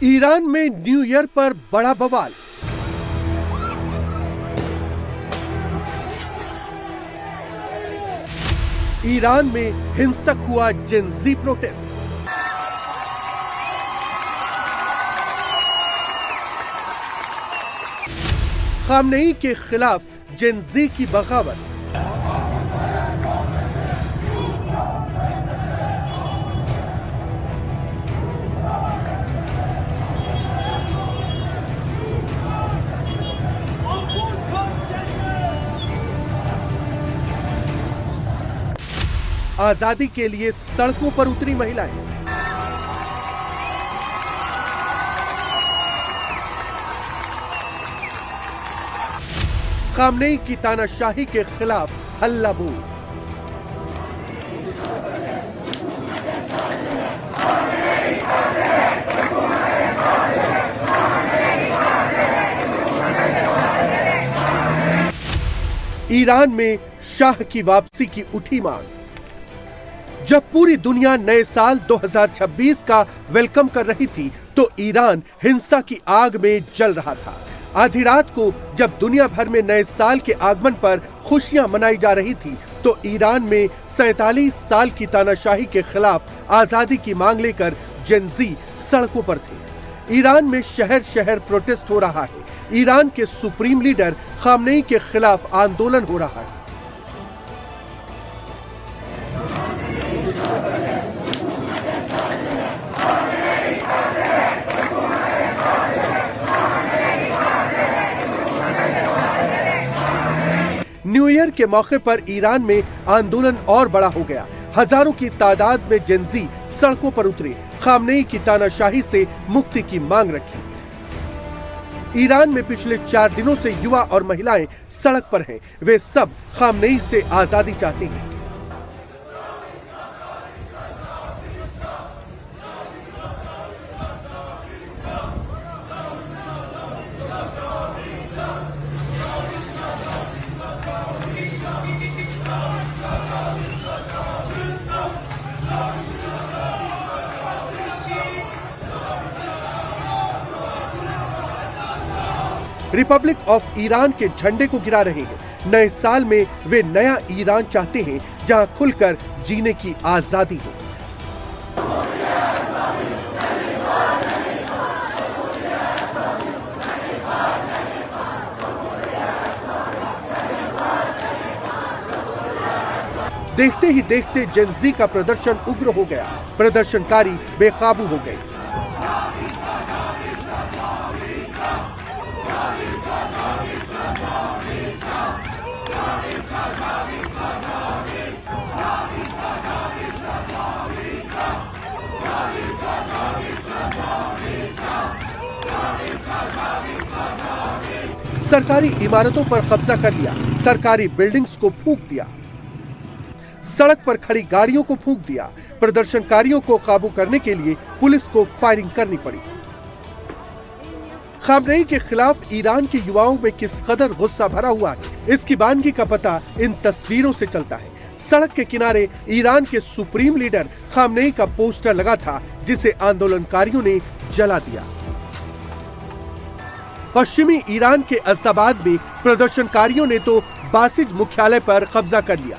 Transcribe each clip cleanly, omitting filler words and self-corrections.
Iran में new year पर बड़ा बवाल। ईरान में हिंसक हुआ जेन ज़ी प्रोटेस्ट। खामनेई के खिलाफ जेन ज़ी की बगावत। आजादी के लिए सड़कों पर उतरी महिलाएं। खामनेई की तानाशाही के खिलाफ हल्ला बोल। ईरान में शाह की वापसी की उठी मांग। जब पूरी दुनिया नए साल 2026 का वेलकम कर रही थी तो ईरान हिंसा की आग में जल रहा था। आधी रात को जब दुनिया भर में नए साल के आगमन पर खुशियां मनाई जा रही थी तो ईरान में 47 साल की तानाशाही के खिलाफ आजादी की मांग लेकर जेन ज़ी सड़कों पर थे। ईरान में शहर शहर प्रोटेस्ट हो रहा है। ईरान के सुप्रीम लीडर खामनेई के खिलाफ आंदोलन हो रहा है। न्यू ईयर के मौके पर ईरान में आंदोलन और बड़ा हो गया। हजारों की तादाद में जेन ज़ी सड़कों पर उतरे, खामनेई की तानाशाही से मुक्ति की मांग रखी। ईरान में पिछले 4 दिनों से युवा और महिलाएं सड़क पर हैं। वे सब खामनेई से आजादी चाहते हैं। रिपब्लिक ऑफ ईरान के झंडे को गिरा रहे हैं। नए साल में वे नया ईरान चाहते हैं जहां खुलकर जीने की आजादी हो। देखते ही देखते जेन ज़ी का प्रदर्शन उग्र हो गया। प्रदर्शनकारी बेकाबू हो गए। सरकारी इमारतों पर कब्जा कर लिया। सरकारी बिल्डिंग्स को फूंक दिया। सड़क पर खड़ी गाड़ियों को फूंक दिया। प्रदर्शनकारियों को काबू करने के लिए पुलिस को फायरिंग करनी पड़ी। खामनेई के खिलाफ ईरान के युवाओं में किस कदर गुस्सा भरा हुआ है, इसकी बानगी का पता इन तस्वीरों से चलता है। सड़क के किनारे ईरान के सुप्रीम लीडर खामनेई का पोस्टर लगा था, जिसे आंदोलनकारियों ने जला दिया। पश्चिमी ईरान के अज़दाबाद में प्रदर्शनकारियों ने तो बासिज मुख्यालय पर कब्जा कर लिया।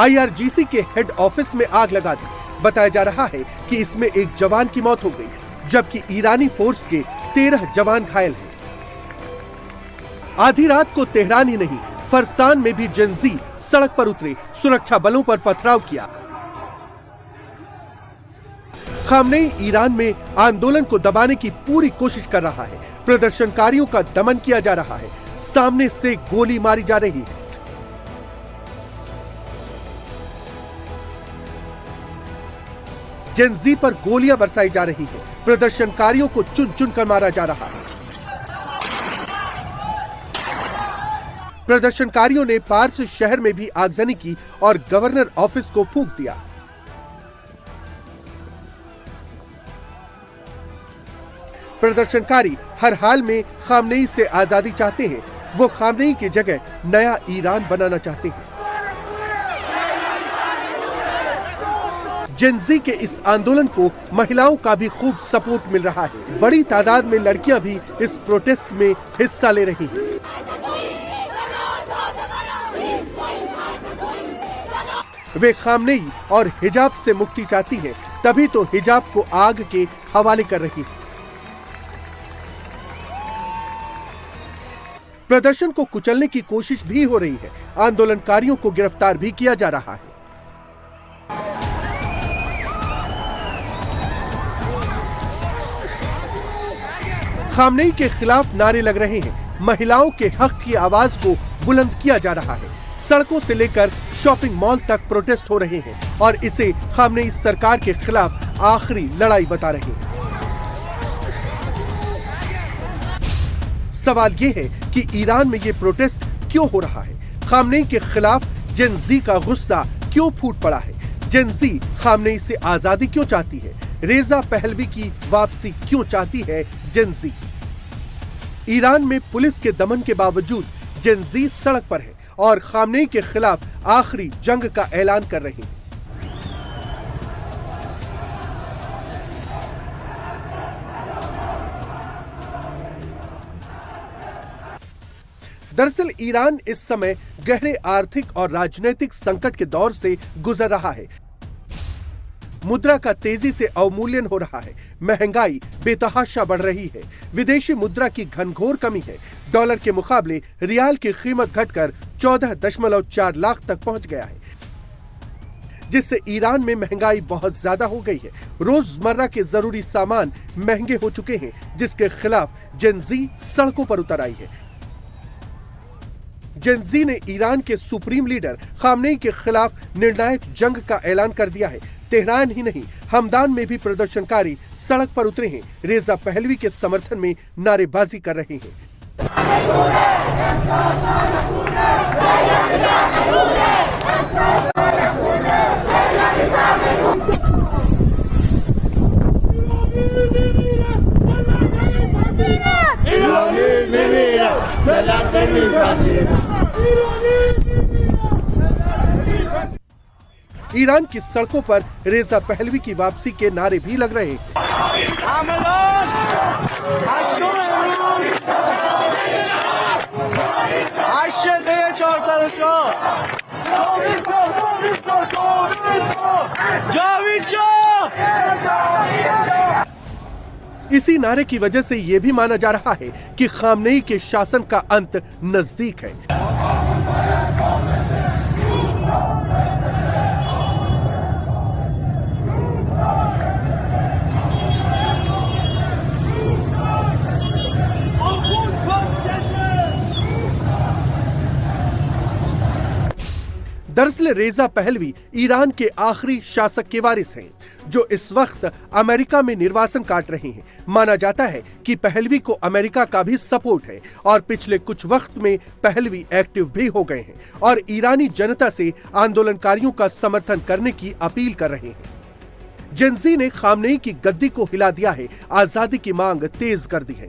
IRGC के हेड ऑफिस में आग लगा दी। बताया जा रहा है कि इसमें एक जवान की मौत हो गई, जबकि ईरानी फोर्स के 13 जवान घायल हैं। आधी रात को तेहरान ही नहीं, फरसान में भी जेन ज़ी सड़क पर उतरे, सुरक्षा बलों पर पथराव किया। खामनेई ईरान में आंदोलन को दबाने की पूरी कोशिश कर रहा है। प्रदर्शनकारियों का दमन किया जा रहा है। सामने से गोली मारी जा रही है। जेन ज़ी पर गोलियां बरसाई जा रही है। प्रदर्शनकारियों को चुन चुन कर मारा जा रहा है। प्रदर्शनकारियों ने पार्स शहर में भी आगजनी की और गवर्नर ऑफिस को फूंक दिया। प्रदर्शनकारी हर हाल में खामनेई से आजादी चाहते हैं। वो खामनेई की जगह नया ईरान बनाना चाहते हैं। जेन-ज़ी के इस आंदोलन को महिलाओं का भी खूब सपोर्ट मिल रहा है। बड़ी तादाद में लड़कियां भी इस प्रोटेस्ट में हिस्सा ले रही हैं। वे खामनेई और हिजाब से मुक्ति चाहती हैं, तभी तो हिजाब को आग के हवाले कर रही है। प्रदर्शन को कुचलने की कोशिश भी हो रही है। आंदोलनकारियों को गिरफ्तार भी किया जा रहा है। खामनेई के खिलाफ नारे लग रहे हैं। महिलाओं के हक की आवाज को बुलंद किया जा रहा है। सड़कों से लेकर शॉपिंग मॉल तक प्रोटेस्ट हो रहे हैं और इसे खामनेई सरकार के खिलाफ आखिरी लड़ाई बता रहे हैं। सवाल यह है कि ईरान में यह प्रोटेस्ट क्यों हो रहा है? खामनेई के खिलाफ जेन-ज़ी का गुस्सा क्यों फूट पड़ा है? जेन-ज़ी खामनेई से आजादी क्यों चाहती है? रेजा पहलवी की वापसी क्यों चाहती है जेन-ज़ी? ईरान में पुलिस के दमन के बावजूद जेन-ज़ी सड़क पर है और खामनेई के खिलाफ आखिरी जंग का ऐलान कर रही है। दरअसल ईरान इस समय गहरे आर्थिक और राजनीतिक संकट के दौर से गुजर रहा है। मुद्रा का तेजी से अवमूल्यन हो रहा है। महंगाई बेतहाशा बढ़ रही है। विदेशी मुद्रा की घनघोर कमी है। डॉलर के मुकाबले रियाल की कीमत घटकर 14.4 लाख तक पहुंच गया है, जिससे ईरान में महंगाई बहुत ज्यादा हो गई है। रोजमर्रा के जरूरी सामान महंगे हो चुके हैं, जिसके खिलाफ जेन-ज़ी सड़कों पर उतर आई है। जेन-ज़ी ने ईरान के सुप्रीम लीडर खामनेई के खिलाफ निर्णायक जंग का ऐलान कर दिया है। तेहरान ही नहीं, हमदान में भी प्रदर्शनकारी सड़क पर उतरे हैं। रेजा पहलवी के समर्थन में नारेबाजी कर रहे हैं। ईरान की सड़कों पर रेजा पहलवी की वापसी के नारे भी लग रहे हैं। इसी नारे की वजह से यह भी माना जा रहा है कि खामनेई के शासन का अंत नजदीक है। दरअसल रेजा पहलवी ईरान के आखिरी शासक के वारिस हैं, जो इस वक्त अमेरिका में निर्वासन काट रहे हैं। माना जाता है कि पहलवी को अमेरिका का भी सपोर्ट है और पिछले कुछ वक्त में पहलवी एक्टिव भी हो गए हैं और ईरानी जनता से आंदोलनकारियों का समर्थन करने की अपील कर रहे हैं। जेन-ज़ी ने खामनेई की गद्दी को हिला दिया है। आजादी की मांग तेज कर दी है।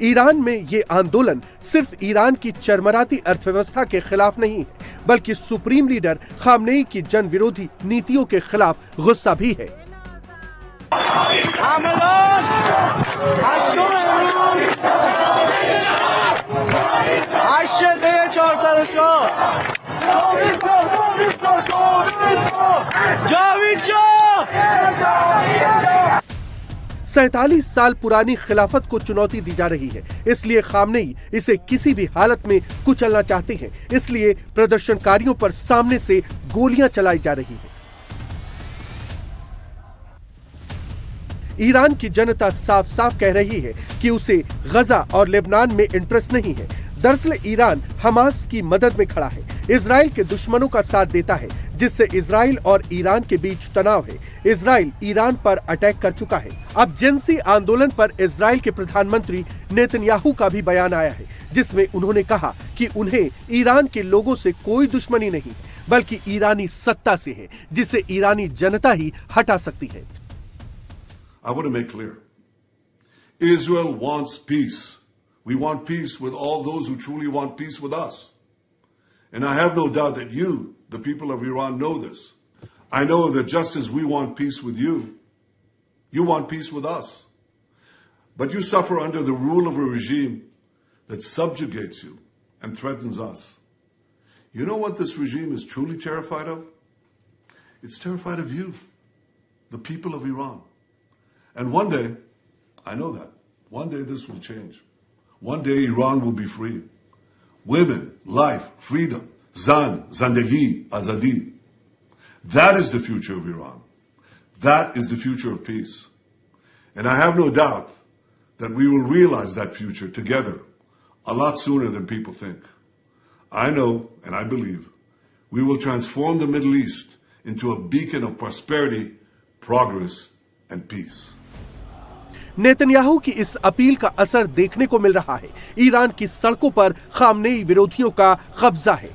ईरान में ये आंदोलन सिर्फ ईरान की चरमराती अर्थव्यवस्था के खिलाफ नहीं है, बल्कि सुप्रीम लीडर खामनेई की जन विरोधी नीतियों के खिलाफ गुस्सा भी है। सैतालीस साल पुरानी खिलाफत को चुनौती दी जा रही है, इसलिए खामनेई इसे किसी भी हालत में कुचलना चाहते हैं। इसलिए प्रदर्शनकारियों पर सामने से गोलियां चलाई जा रही हैं। ईरान की जनता साफ साफ कह रही है कि उसे गजा और लेबनान में इंटरेस्ट नहीं है। दरअसल ईरान हमास की मदद में खड़ा है, इजराइल के दुश्मनों का साथ देता है, जिससे इजराइल और ईरान के बीच तनाव है। इजराइल ईरान पर अटैक कर चुका है। अब जिनसी आंदोलन पर इजराइल के प्रधानमंत्री नेतन्याहू का भी बयान आया है, जिसमें उन्होंने कहा कि उन्हें ईरान के लोगों से कोई दुश्मनी नहीं, बल्कि ईरानी सत्ता से है, जिसे ईरानी जनता ही हटा सकती है। I want to make clear, Israel wants peace. We want peace with all those who truly want peace with us. And I have no doubt that you, the people of Iran, know this. I know that just as we want peace with you, you want peace with us. But you suffer under the rule of a regime that subjugates you and threatens us. You know what this regime is truly terrified of? It's terrified of you, the people of Iran. And one day, I know that, one day this will change. One day Iran will be free. Women, life, freedom, zan, zandagi, azadi. That is the future of Iran. That is the future of peace. And I have no doubt that we will realize that future together a lot sooner than people think. I know, and I believe, we will transform the Middle East into a beacon of prosperity, progress, and peace. Netanyahu की इस appeal का असर देखने को मिल रहा है। Iran की सड़कों पर खामनेई विरोधियों का कब्जा है।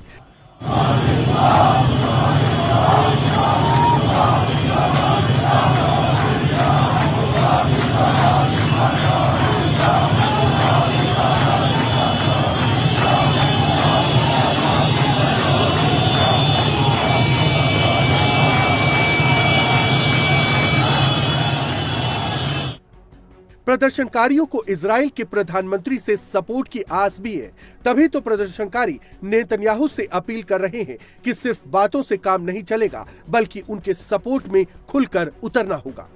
प्रदर्शनकारियों को इजराइल के प्रधानमंत्री से सपोर्ट की आस भी है। तभी तो प्रदर्शनकारी नेतन्याहू से अपील कर रहे हैं कि सिर्फ बातों से काम नहीं चलेगा, बल्कि उनके सपोर्ट में खुलकर उतरना होगा।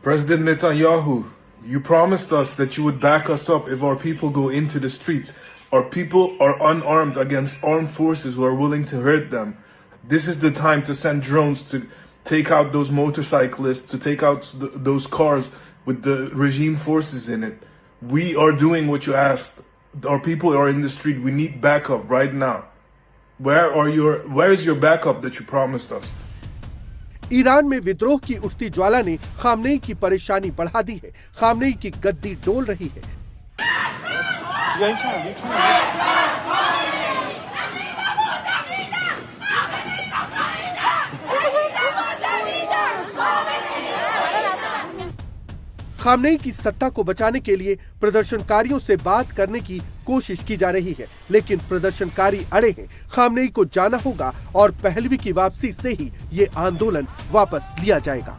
President Netanyahu, you promised us that you would back us up if our people go into the streets. Our people are unarmed against armed forces who are willing to hurt them. This is the time to send drones to take out those motorcyclists, to take out those cars with the regime forces in it. We are doing what you asked. Our people are in the street. We need backup right now. Where is your backup that you promised us? Iran में विद्रोह की उठती ज्वाला ने Khamenei की परेशानी बढ़ा दी है। Khamenei की गद्दी डोल रही है। खामनेई की सत्ता को बचाने के लिए प्रदर्शनकारियों से बात करने की कोशिश की जा रही है, लेकिन प्रदर्शनकारी अड़े हैं। खामनेई को जाना होगा और पहलवी की वापसी से ही ये आंदोलन वापस लिया जाएगा।